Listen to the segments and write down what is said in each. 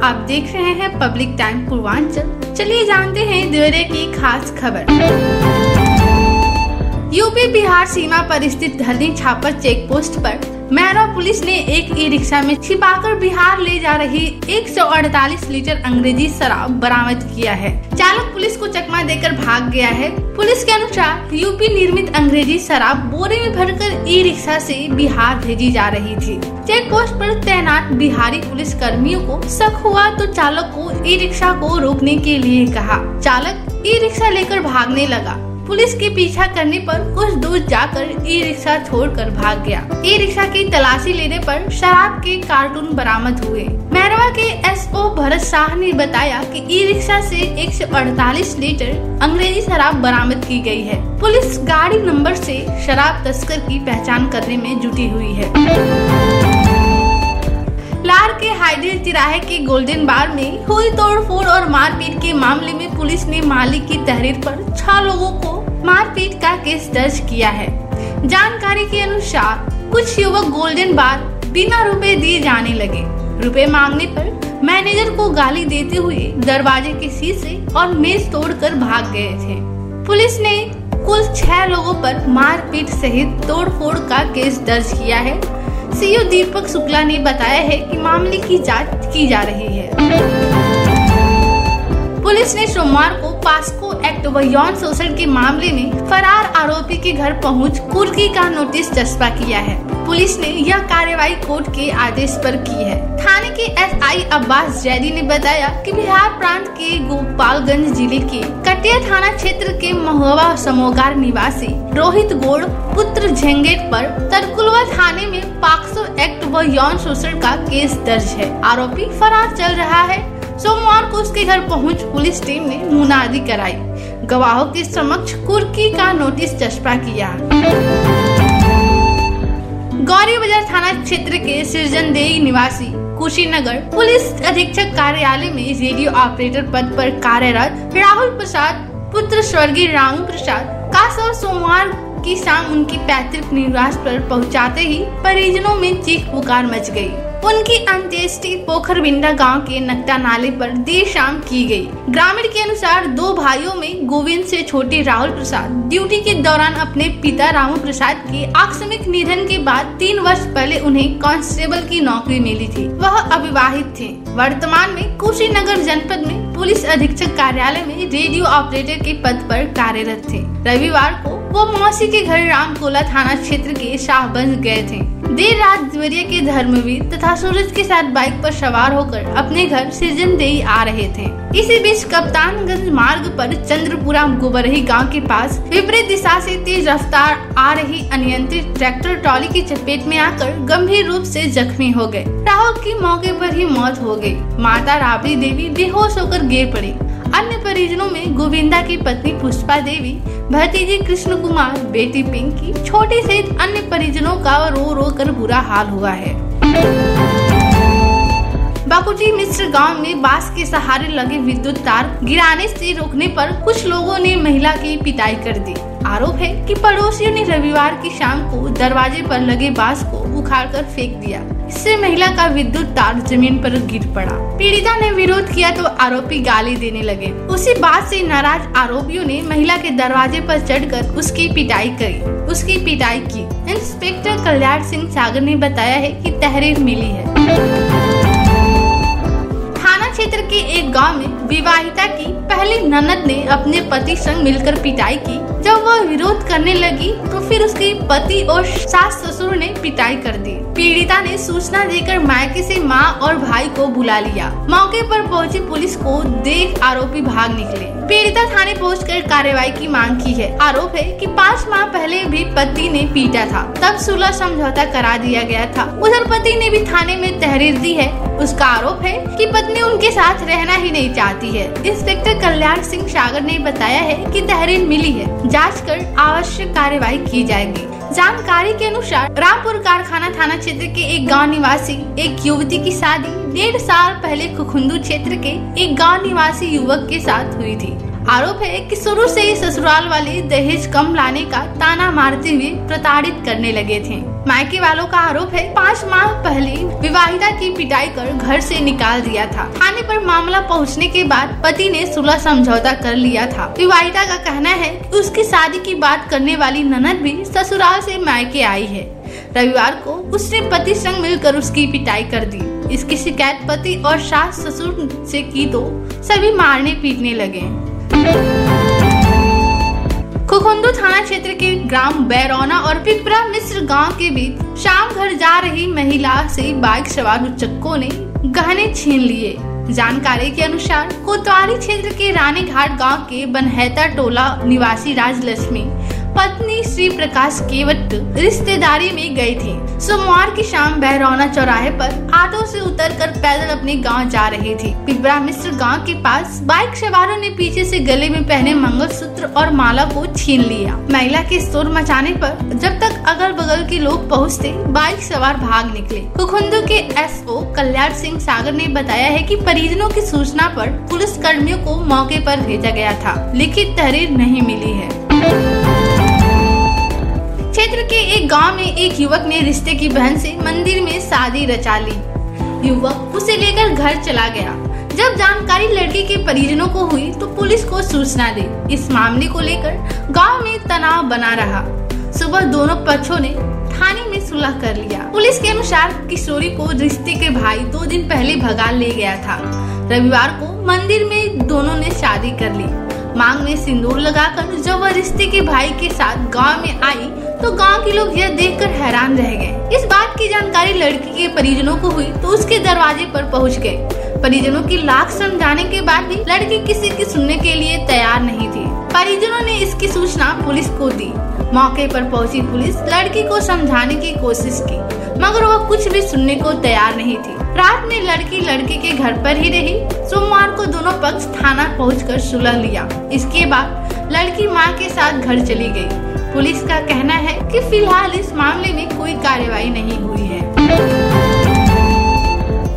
आप देख रहे हैं पब्लिक टाइम पूर्वांचल। चलिए जानते हैं ब्यूरो की खास खबर। यूपी बिहार सीमा पर स्थित धरनी छापर चेक पोस्ट पर मैरवा पुलिस ने एक ई रिक्शा में छिपाकर बिहार ले जा रही 148 लीटर अंग्रेजी शराब बरामद किया है। चालक पुलिस को चकमा देकर भाग गया है। पुलिस के अनुसार यूपी निर्मित अंग्रेजी शराब बोरे में भरकर ई रिक्शा से बिहार भेजी जा रही थी। चेक पोस्ट पर तैनात बिहारी पुलिस कर्मियों को शक हुआ तो चालक को ई रिक्शा को रोकने के लिए कहा। चालक ई रिक्शा लेकर भागने लगा। पुलिस के पीछा करने पर कुछ दूर जाकर ई रिक्शा छोड़कर भाग गया। ई रिक्शा की तलाशी लेने पर शराब के कार्टून बरामद हुए। मैरवा के एसओ भरत शाह ने बताया कि ई रिक्शा से 148 लीटर अंग्रेजी शराब बरामद की गई है। पुलिस गाड़ी नंबर से शराब तस्कर की पहचान करने में जुटी हुई है। लार के हाइड्रेट तिराहे के गोल्डन बार में हुई तोड़फोड़ और मारपीट के मामले में पुलिस ने मालिक की तहरीर पर 6 लोगों को मारपीट का केस दर्ज किया है। जानकारी के अनुसार कुछ युवक गोल्डन बार बिना रुपए दिए जाने लगे। रुपए मांगने पर मैनेजर को गाली देते हुए दरवाजे के शीशे और मेज तोड़कर भाग गए थे। पुलिस ने कुल 6 लोगों पर मारपीट सहित तोड़फोड़ का केस दर्ज किया है। सीओ दीपक शुक्ला ने बताया है कि मामले की जांच की जा रही है। पुलिस ने सोमवार को पास्को एक्ट व यौन शोषण के मामले में फरार आरोपी के घर पहुंच कुर्की का नोटिस चस्पा किया है। पुलिस ने यह कार्रवाई कोर्ट के आदेश पर की है। थाने के एसआई अब्बास जैदी ने बताया कि बिहार प्रांत के गोपालगंज जिले के कटिया थाना क्षेत्र के महुआ समोगार निवासी रोहित गौड़ पुत्र झेंगेट पर तरकुलवा थाने में पाक्सो एक्ट व यौन शोषण का केस दर्ज है। आरोपी फरार चल रहा है। सोमवार को उसके घर पहुंच पुलिस टीम ने मुनादी कराई। गवाहों के समक्ष कुर्की का नोटिस चस्पा किया। गौरी बाजार थाना क्षेत्र के सृजनदेई निवासी कुशीनगर पुलिस अधीक्षक कार्यालय में रेडियो ऑपरेटर पद पर कार्यरत राहुल प्रसाद पुत्र स्वर्गीय रामू प्रसाद का शव सोमवार की शाम उनकी पैतृक निवास पर पहुंचाते ही परिजनों में चीख पुकार मच गई। उनकी अंत्येष्टि पोखरबिंडा गांव के नकटा नाले पर देर शाम की गई। ग्रामीण के अनुसार 2 भाइयों में गोविंद से छोटे राहुल प्रसाद ड्यूटी के दौरान अपने पिता रामू प्रसाद के आकस्मिक निधन के बाद 3 वर्ष पहले उन्हें कांस्टेबल की नौकरी मिली थी। वह अविवाहित थे। वर्तमान में कुशीनगर जनपद में पुलिस अधीक्षक कार्यालय में रेडियो ऑपरेटर के पद पर कार्यरत थे। रविवार को वो मौसी के घर रामकोला थाना क्षेत्र के शाहबंज गए थे। देर रात देवरिया के धर्मवीर तथा सूरज के साथ बाइक पर सवार होकर अपने घर सृजनदेई आ रहे थे। इसी बीच कप्तानगंज मार्ग पर चंद्रपुरा गोबरही गांव के पास विपरीत दिशा से तेज रफ्तार आ रही अनियंत्रित ट्रैक्टर ट्रॉली की चपेट में आकर गंभीर रूप से जख्मी हो गए। राहुल की मौके पर ही मौत हो गई। माता राबड़ी देवी बेहोश होकर गिर पड़ी। अन्य परिजनों में गोविंदा की पत्नी पुष्पा देवी, भतीजे कृष्ण कुमार, बेटी पिंकी, छोटी सहित अन्य परिजनों का रो रो कर बुरा हाल हुआ है। बाकुटी मिश्र गांव में बांस के सहारे लगे विद्युत तार गिराने से रोकने पर कुछ लोगों ने महिला की पिटाई कर दी। आरोप है कि पड़ोसियों ने रविवार की शाम को दरवाजे पर लगे बांस को उखाड़कर फेंक दिया। इससे महिला का विद्युत तार जमीन पर गिर पड़ा। पीड़िता ने विरोध किया तो आरोपी गाली देने लगे। उसी बात से नाराज आरोपियों ने महिला के दरवाजे पर चढ़कर उसकी पिटाई की। इंस्पेक्टर कल्याण सिंह सागर ने बताया है कि तहरीर मिली है। क्षेत्र के एक गांव में विवाहिता की पहली ननद ने अपने पति संग मिलकर पिटाई की। जब वह विरोध करने लगी तो फिर उसके पति और सास ससुर ने पिटाई कर दी। पीड़िता ने सूचना देकर मायके से मां और भाई को बुला लिया। मौके पर पहुंची पुलिस को देख आरोपी भाग निकले। पीड़िता थाने पहुंचकर कार्रवाई की मांग की है। आरोप है कि 5 माह पहले भी पति ने पीटा था, तब सुलह समझौता करा दिया गया था। उधर पति ने भी थाने में तहरीर दी है। उसका आरोप है कि पत्नी उनके साथ रहना ही नहीं चाहती है। इंस्पेक्टर कल्याण सिंह सागर ने बताया है कि तहरीर मिली है, जांच कर आवश्यक कार्रवाई की जाएगी। जानकारी के अनुसार रामपुर कारखाना थाना क्षेत्र के एक गांव निवासी एक युवती की शादी 1.5 साल पहले खुखुंदू क्षेत्र के एक गांव निवासी युवक के साथ हुई थी। आरोप है कि शुरू से ही ससुराल वाले दहेज कम लाने का ताना मारते हुए प्रताड़ित करने लगे थे। मायके वालों का आरोप है 5 माह पहले विवाहिता की पिटाई कर घर से निकाल दिया था। थाने पर मामला पहुंचने के बाद पति ने सुलह समझौता कर लिया था। विवाहिता का कहना है कि उसकी शादी की बात करने वाली ननद भी ससुराल से मायके आई है। रविवार को उसने पति संग मिलकर उसकी पिटाई कर दी। इसकी शिकायत पति और सास ससुर से की तो सभी मारने पीटने लगे। खुखुंदू थाना क्षेत्र के ग्राम बैरौना और पिपरा मिश्र गांव के बीच शाम घर जा रही महिला से बाइक सवार उचक्कों ने गहने छीन लिए। जानकारी के अनुसार कोतवाली क्षेत्र के रानी घाट गांव के बनहैता टोला निवासी राजलक्ष्मी पत्नी श्री प्रकाश केवट रिश्तेदारी में गई थी। सोमवार की शाम बहरौना चौराहे पर ऑटो से उतरकर पैदल अपने गांव जा रही थी। पिपरा मिश्र गांव के पास बाइक सवारों ने पीछे से गले में पहने मंगलसूत्र और माला को छीन लिया। महिला के शोर मचाने पर जब तक अगल बगल के लोग पहुंचते, बाइक सवार भाग निकले। खुखुंदू के SO कल्याण सिंह सागर ने बताया है कि परिजनों की सूचना पर पुलिस कर्मियों को मौके पर भेजा गया था। लिखित तहरीर नहीं मिली है। क्षेत्र के एक गांव में एक युवक ने रिश्ते की बहन से मंदिर में शादी रचा ली। युवक उसे लेकर घर चला गया। जब जानकारी लड़की के परिजनों को हुई तो पुलिस को सूचना दी। इस मामले को लेकर गांव में तनाव बना रहा। सुबह दोनों पक्षों ने थाने में सुलह कर लिया। पुलिस के अनुसार किशोरी को रिश्ते के भाई 2 दिन पहले भगा ले गया था। रविवार को मंदिर में दोनों ने शादी कर ली। मांग में सिंदूर लगाकर जब वह रिश्ते के भाई के साथ गांव में आई तो गांव के लोग यह देखकर हैरान रह गए। इस बात की जानकारी लड़की के परिजनों को हुई तो उसके दरवाजे पर पहुंच गए। परिजनों की लाख समझाने के बाद भी लड़की किसी की सुनने के लिए तैयार नहीं थी। परिजनों ने इसकी सूचना पुलिस को दी। मौके पर पहुंची पुलिस लड़की को समझाने की कोशिश की, मगर वह कुछ भी सुनने को तैयार नहीं थी। रात में लड़की लड़के के घर पर ही रही। सोमवार को दोनों पक्ष थाना पहुंचकर सुलह लिया। इसके बाद लड़की मां के साथ घर चली गई। पुलिस का कहना है कि फिलहाल इस मामले में कोई कार्रवाई नहीं हुई है।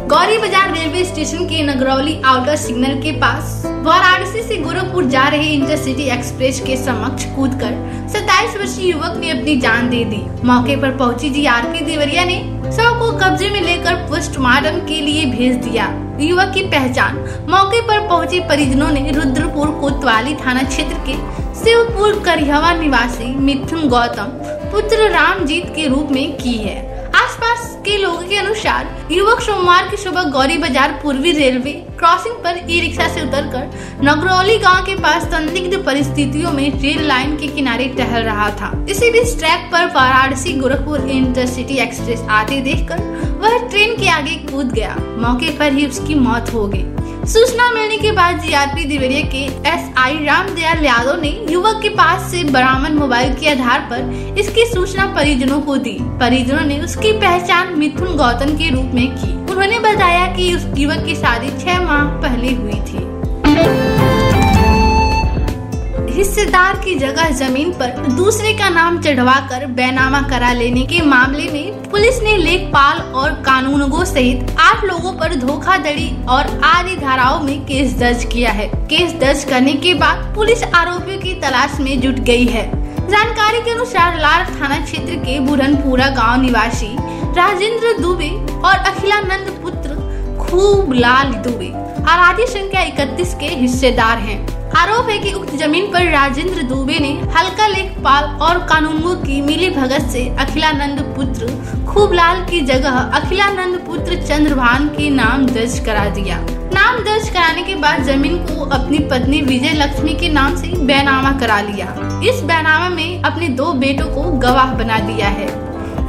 गौरी बाजार रेलवे स्टेशन के नगरौली आउटर सिग्नल के पास वाराणसी से गोरखपुर जा रहे इंटरसिटी एक्सप्रेस के समक्ष कूदकर 27 वर्षीय युवक ने अपनी जान दे दी। मौके पर पहुंची GRP देवरिया ने शव को कब्जे में लेकर पोस्टमार्टम के लिए भेज दिया। युवक की पहचान मौके पर पहुंचे परिजनों ने रुद्रपुर कोतवाली थाना क्षेत्र के शिवपुर करिहवा निवासी मिथुन गौतम पुत्र रामजीत के रूप में की है। आसपास के लोगों के अनुसार युवक सोमवार की सुबह गौरी बाजार पूर्वी रेलवे क्रॉसिंग पर ई-रिक्शा से उतरकर नगरौली गांव के पास संदिग्ध परिस्थितियों में रेल लाइन के किनारे टहल रहा था। इसी बीच ट्रैक पर वाराणसी गोरखपुर इंटरसिटी एक्सप्रेस आते देखकर वह ट्रेन के आगे कूद गया। मौके पर ही उसकी मौत हो गई। सूचना मिलने के बाद GRP देवरिया के SI रामदयाल यादव ने युवक के पास से बरामद मोबाइल के आधार पर इसकी सूचना परिजनों को दी। परिजनों ने उसकी पहचान मिथुन गौतम के रूप में की। उन्होंने बताया कि उस युवक की शादी 6 माह पहले हुई थी। हिस्सेदार की जगह जमीन पर दूसरे का नाम चढ़वाकर बैनामा करा लेने के मामले में पुलिस ने लेखपाल और कानूनगो सहित 8 लोगों पर धोखाधड़ी और आदि धाराओं में केस दर्ज किया है। केस दर्ज करने के बाद पुलिस आरोपियों की तलाश में जुट गई है। जानकारी के अनुसार लाल थाना क्षेत्र के बुरनपुरा गांव निवासी राजेंद्र दुबे और अखिलानंद पुत्र खूबलाल दुबे आराधी संख्या 31 के हिस्सेदार हैं। आरोप है कि उक्त जमीन पर राजेंद्र दुबे ने हल्का लेखपाल और कानूनगो की मिली भगत से अखिलानंद पुत्र खूबलाल की जगह अखिलानंद पुत्र चंद्रभान के नाम दर्ज करा दिया। नाम दर्ज कराने के बाद जमीन को अपनी पत्नी विजय लक्ष्मी के नाम से बैनामा करा लिया। इस बैनामा में अपने 2 बेटों को गवाह बना दिया है।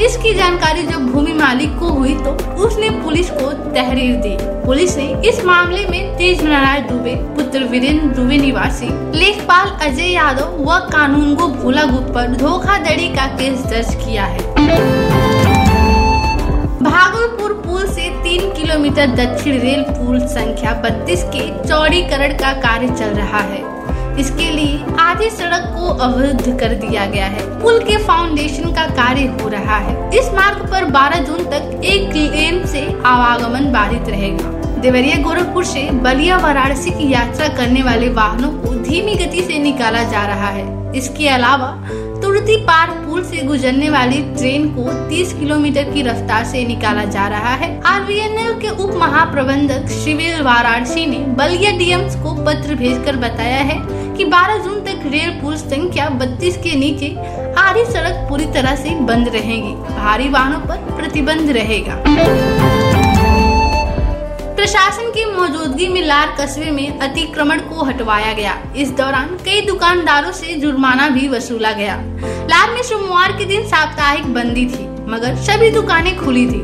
इसकी जानकारी जब भूमि मालिक को हुई तो उसने पुलिस को तहरीर दी। पुलिस ने इस मामले में तेज नारायण दुबे पुत्र वीरेंद्र दुबे निवासी लेखपाल अजय यादव व कानूनगो भोला गुप्त पर धोखाधड़ी का केस दर्ज किया है। भागलपुर पुल से 3 किलोमीटर दक्षिण रेल पुल संख्या 32 के चौड़ीकरण का कार्य चल रहा है। इसके लिए आधी सड़क को अवरुद्ध कर दिया गया है। पुल के फाउंडेशन का कार्य हो रहा है। इस मार्ग पर 12 जून तक एक लेन से आवागमन बाधित रहेगा। देवरिया गोरखपुर से बलिया वाराणसी की यात्रा करने वाले वाहनों को धीमी गति से निकाला जा रहा है। इसके अलावा तुर्ती पार पुल से गुजरने वाली ट्रेन को 30 किलोमीटर की रफ्तार से निकाला जा रहा है। RVNL के उप महाप्रबंधक शिविर वाराणसी ने बलिया DMs को पत्र भेजकर बताया है कि 12 जून तक रेल पुल संख्या 32 के नीचे आधी सड़क पूरी तरह से बंद रहेगी। भारी वाहनों पर प्रतिबंध रहेगा। प्रशासन की मौजूदगी में लार कस्बे में अतिक्रमण को हटवाया गया। इस दौरान कई दुकानदारों से जुर्माना भी वसूला गया। लार में सोमवार के दिन साप्ताहिक बंदी थी, मगर सभी दुकानें खुली थी।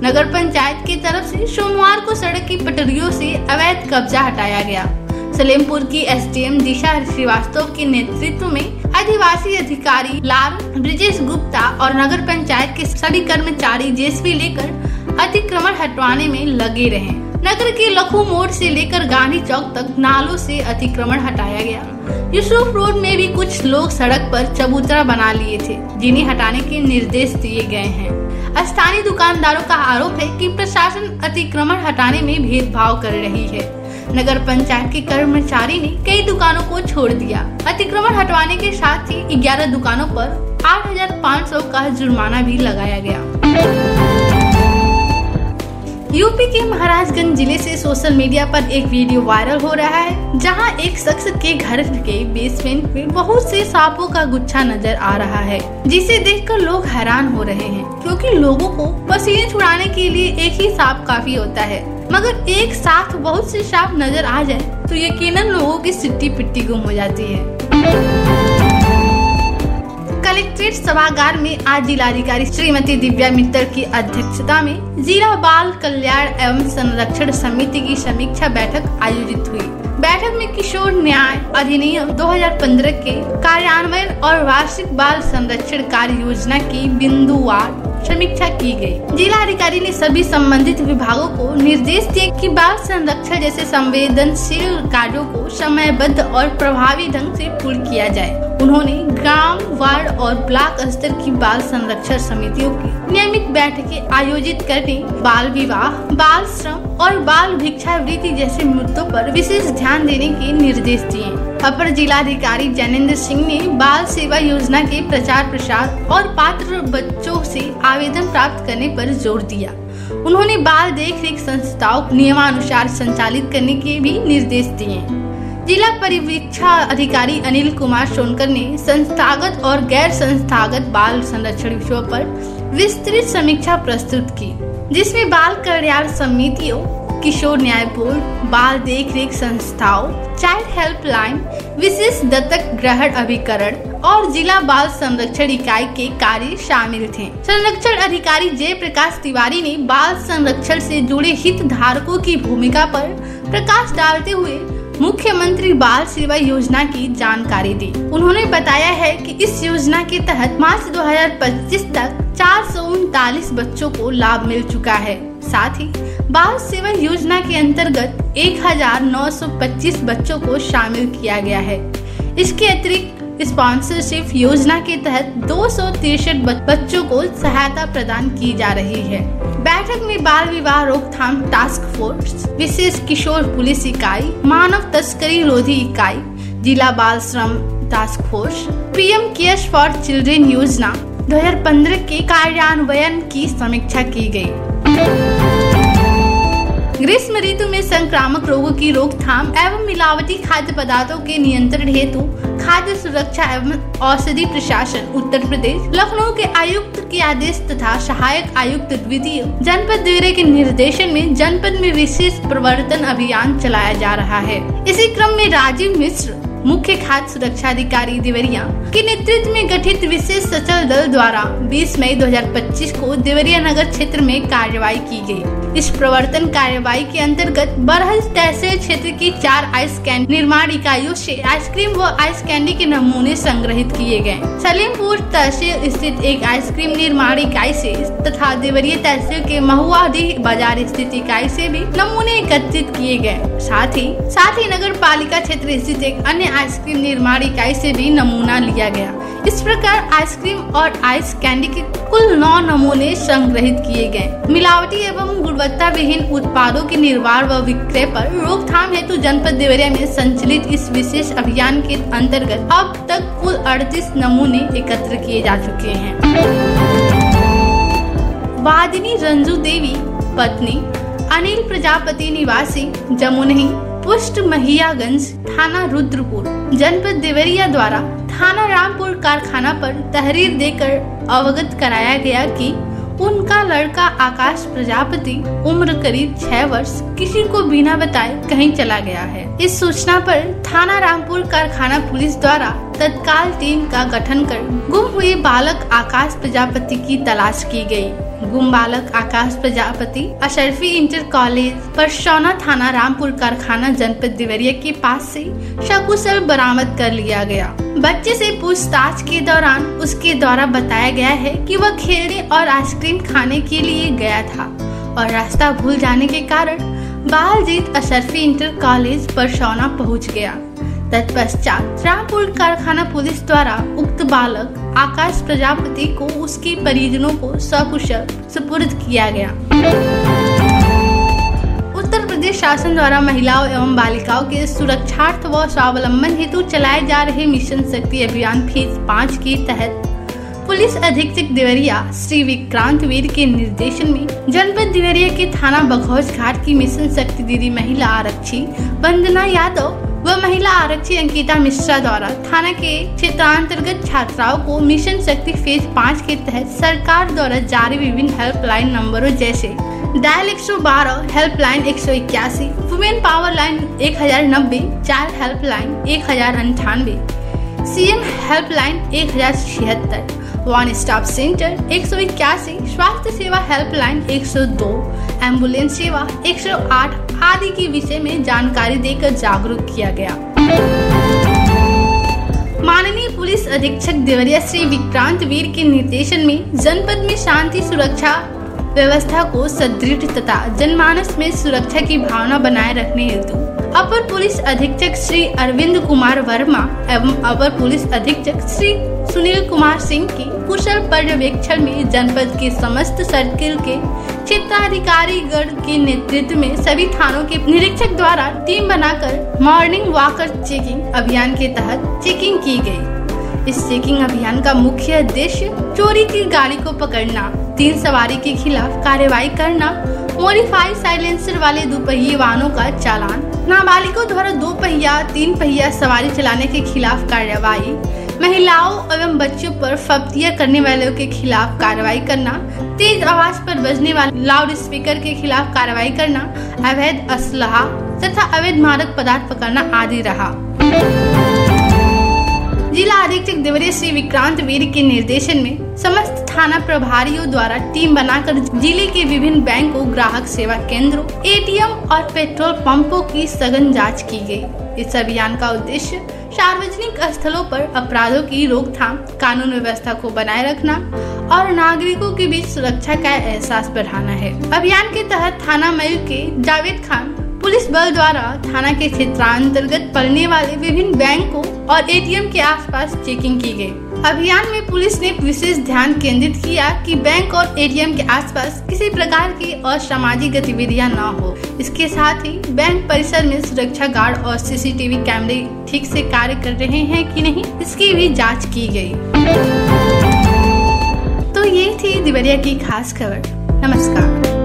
नगर पंचायत की तरफ से सोमवार को सड़क की पटरियों से अवैध कब्जा हटाया गया। सलेमपुर की SDM दिशा श्रीवास्तव के नेतृत्व में आदिवासी अधिकारी लार ब्रिजेश गुप्ता और नगर पंचायत के सभी कर्मचारी JCB लेकर अतिक्रमण हटवाने में लगे रहे। नगर के लखू मोड़ से लेकर गांधी चौक तक नालों से अतिक्रमण हटाया गया। यूसुफ रोड में भी कुछ लोग सड़क पर चबूतरा बना लिए थे, जिन्हें हटाने के निर्देश दिए गए हैं। स्थानीय दुकानदारों का आरोप है कि प्रशासन अतिक्रमण हटाने में भेदभाव कर रही है। नगर पंचायत के कर्मचारी ने कई दुकानों को छोड़ दिया। अतिक्रमण हटवाने के साथ ही 11 दुकानों पर 8,500 का जुर्माना भी लगाया गया। यूपी के महाराजगंज जिले से सोशल मीडिया पर एक वीडियो वायरल हो रहा है, जहां एक शख्स के घर के बेसमेंट में बहुत से सांपों का गुच्छा नजर आ रहा है, जिसे देखकर लोग हैरान हो रहे हैं, क्योंकि लोगों को पसीने छुड़ाने के लिए एक ही सांप काफी होता है, मगर एक साथ बहुत से सांप नजर आ जाए तो यकीनन लोगों की सिट्टी पिट्टी गुम हो जाती है। कलेक्ट्रेट सभागार में आज जिलाधिकारी श्रीमती दिव्या मित्तल की अध्यक्षता में जिला बाल कल्याण एवं संरक्षण समिति की समीक्षा बैठक आयोजित हुई। बैठक में किशोर न्याय अधिनियम 2015 के कार्यान्वयन और वार्षिक बाल संरक्षण कार्य योजना की बिंदुवार समीक्षा की गई। जिलाधिकारी ने सभी संबंधित विभागों को निर्देश दिए कि बाल संरक्षण जैसे संवेदनशील कार्यों को समयबद्ध और प्रभावी ढंग से पूर्ण किया जाए। उन्होंने ग्राम, वार्ड और ब्लॉक स्तर की बाल संरक्षण समितियों की नियमित बैठकें आयोजित करने, बाल विवाह, बाल श्रम और बाल भिक्षावृत्ति जैसे मुद्दों पर विशेष ध्यान देने के निर्देश दिए। अपर जिलाधिकारी जैनेन्द्र सिंह ने बाल सेवा योजना के प्रचार प्रसार और पात्र बच्चों से आवेदन प्राप्त करने पर जोर दिया। उन्होंने बाल देखरेख संस्थाओं को नियमानुसार संचालित करने के भी निर्देश दिए। जिला परिवीक्षा अधिकारी अनिल कुमार सोनकर ने संस्थागत और गैर संस्थागत बाल संरक्षण विषयों पर विस्तृत समीक्षा प्रस्तुत की, जिसमें बाल कल्याण समितियों, किशोर न्याय बोर्ड, बाल देखरेख संस्थाओं, चाइल्ड हेल्पलाइन, विशेष दत्तक ग्रहण अभिकरण और जिला बाल संरक्षण इकाई के कार्य शामिल थे। संरक्षण अधिकारी जयप्रकाश तिवारी ने बाल संरक्षण से जुड़े हितधारकों की भूमिका पर प्रकाश डालते हुए मुख्यमंत्री बाल सेवा योजना की जानकारी दी। उन्होंने बताया है कि इस योजना के तहत मार्च 2025 तक 439 बच्चों को लाभ मिल चुका है। साथ ही बाल सेवा योजना के अंतर्गत 1925 बच्चों को शामिल किया गया है। इसके अतिरिक्त स्पॉन्सरशिप योजना के तहत 263 बच्चों को सहायता प्रदान की जा रही है। बैठक में बाल विवाह रोकथाम टास्क फोर्स, विशेष किशोर पुलिस इकाई, मानव तस्करी रोधी इकाई, जिला बाल श्रम task force, PM cares for children योजना 2015 के कार्यान्वयन की समीक्षा की गई। ग्रीष्म ऋतु में संक्रामक रोगों की रोकथाम एवं मिलावटी खाद्य पदार्थों के नियंत्रण हेतु खाद्य सुरक्षा एवं औषधि प्रशासन उत्तर प्रदेश लखनऊ के आयुक्त के आदेश तथा सहायक आयुक्त द्वितीय जनपद देवरिया के निर्देशन में जनपद में विशेष प्रवर्तन अभियान चलाया जा रहा है। इसी क्रम में राजीव मिश्र मुख्य खाद्य सुरक्षा अधिकारी देवरिया के नेतृत्व में गठित विशेष सचल दल द्वारा 20 मई 2025 को देवरिया नगर क्षेत्र में कार्रवाई की गई। इस प्रवर्तन कार्रवाई के अंतर्गत बरहज तहसील क्षेत्र की 4 आइस कैंडी निर्माण इकाइयों से आइसक्रीम व आइस कैंडी के नमूने संग्रहित किए गए। सलीमपुर तहसील स्थित एक आइसक्रीम निर्माण इकाई से तथा देवरिया तहसील के महुआडीह बाजार स्थित इकाई से भी नमूने एकत्रित किए गए। साथ ही नगर पालिका क्षेत्र स्थित एक अन्य आइसक्रीम निर्माण इकाई से भी नमूना लिया गया। इस प्रकार आइसक्रीम और आइस कैंडी के कुल 9 नमूने संग्रहित किए गए। मिलावटी एवं गुणवत्ता विहीन उत्पादों के निर्माण व विक्रय पर रोकथाम हेतु जनपद देवरिया में संचालित इस विशेष अभियान के अंतर्गत अब तक कुल 38 नमूने एकत्र किए जा चुके हैं। वादिनी रंजू देवी पत्नी अनिल प्रजापति निवासी जमुनही पोस्ट महियागंज थाना रुद्रपुर जनपद देवरिया द्वारा थाना रामपुर कारखाना पर तहरीर देकर अवगत कराया गया कि उनका लड़का आकाश प्रजापति उम्र करीब 6 वर्ष किसी को बिना बताए कहीं चला गया है। इस सूचना पर थाना रामपुर कारखाना पुलिस द्वारा तत्काल टीम का गठन कर गुम हुए बालक आकाश प्रजापति की तलाश की गई। गुम बालक आकाश प्रजापति अशरफी इंटर कॉलेज परसौना थाना रामपुर कारखाना जनपद देवरिया के पास से सकुशल बरामद कर लिया गया। बच्चे से पूछताछ के दौरान उसके द्वारा बताया गया है कि वह खेलने और आइसक्रीम खाने के लिए गया था और रास्ता भूल जाने के कारण बालजीत अशरफी इंटर कॉलेज परसौना पहुंच गया। तत्पश्चात रामपुर कारखाना पुलिस द्वारा उक्त बालक आकाश प्रजापति को उसके परिजनों को सकुशल सुपुर्द किया गया। उत्तर प्रदेश शासन द्वारा महिलाओं एवं बालिकाओं के सुरक्षार्थ व स्वावलंबन हेतु चलाए जा रहे मिशन शक्ति अभियान फेज 5 के तहत पुलिस अधीक्षक देवरिया श्री विक्रांत वीर के निर्देशन में जनपद देवरिया के थाना बघौज घाट की मिशन शक्ति दीदी महिला आरक्षी वंदना यादव व महिला आरक्षी अंकिता मिश्रा द्वारा थाना के क्षेत्रांतर्गत छात्राओं को मिशन शक्ति फेज 5 के तहत सरकार द्वारा जारी विभिन्न हेल्पलाइन नंबरों जैसे dial 112, helpline 181, women power line 1090, child helpline 1098, CM helpline 1076, one stop centre 181, स्वास्थ्य सेवा हेल्पलाइन 102, एम्बुलेंस सेवा 108 आदि के विषय में जानकारी देकर जागरूक किया गया। माननीय पुलिस अधीक्षक देवरिया श्री विक्रांत वीर के निर्देशन में जनपद में शांति सुरक्षा व्यवस्था को सुदृढ़ तथा जनमानस में सुरक्षा की भावना बनाए रखने हेतु अपर पुलिस अधीक्षक श्री अरविंद कुमार वर्मा एवं अपर पुलिस अधीक्षक श्री सुनील कुमार सिंह की कुशल पर्यवेक्षण में जनपद के समस्त सर्किल के क्षेत्राधिकारी गण के नेतृत्व में सभी थानों के निरीक्षक द्वारा टीम बनाकर मॉर्निंग वॉकर चेकिंग अभियान के तहत चेकिंग की गई। इस चेकिंग अभियान का मुख्य उद्देश्य चोरी की गाड़ी को पकड़ना, 3 सवारी के खिलाफ कार्रवाई करना, मॉडिफाइड साइलेंसर वाले 2 पहिए वाहनों का चालान, नाबालिगों द्वारा 2 पहिया 3 पहिया सवारी चलाने के खिलाफ कार्रवाई, महिलाओं एवं बच्चों पर फब्तियां करने वालों के खिलाफ कार्रवाई करना, तेज आवाज पर बजने वाले लाउड स्पीकर के खिलाफ कार्रवाई करना, अवैध असलहा तथा अवैध मादक पदार्थ पकड़ना आदि रहा। जिला अधीक्षक देवरिया श्री विक्रांत वीर के निर्देशन में समस्त थाना प्रभारियों द्वारा टीम बनाकर जिले के विभिन्न बैंकों, ग्राहक सेवा केंद्रों, एटीएम और पेट्रोल पंपों की सघन जांच की गई। इस अभियान का उद्देश्य सार्वजनिक स्थलों पर अपराधों की रोकथाम, कानून व्यवस्था को बनाए रखना और नागरिकों के बीच सुरक्षा का एहसास बढ़ाना है। अभियान के तहत थाना मईल के जावेद खान पुलिस बल द्वारा थाना के क्षेत्रांतर्गत पड़ने वाले विभिन्न बैंकों और एटीएम के आसपास चेकिंग की गई। अभियान में पुलिस ने विशेष ध्यान केंद्रित किया कि बैंक और एटीएम के आसपास किसी प्रकार की असामाजिक गतिविधियां न हो। इसके साथ ही बैंक परिसर में सुरक्षा गार्ड और सीसीटीवी कैमरे ठीक से कार्य कर रहे हैं कि नहीं, इसकी भी जांच की गई। तो ये थी देवरिया की खास खबर। नमस्कार।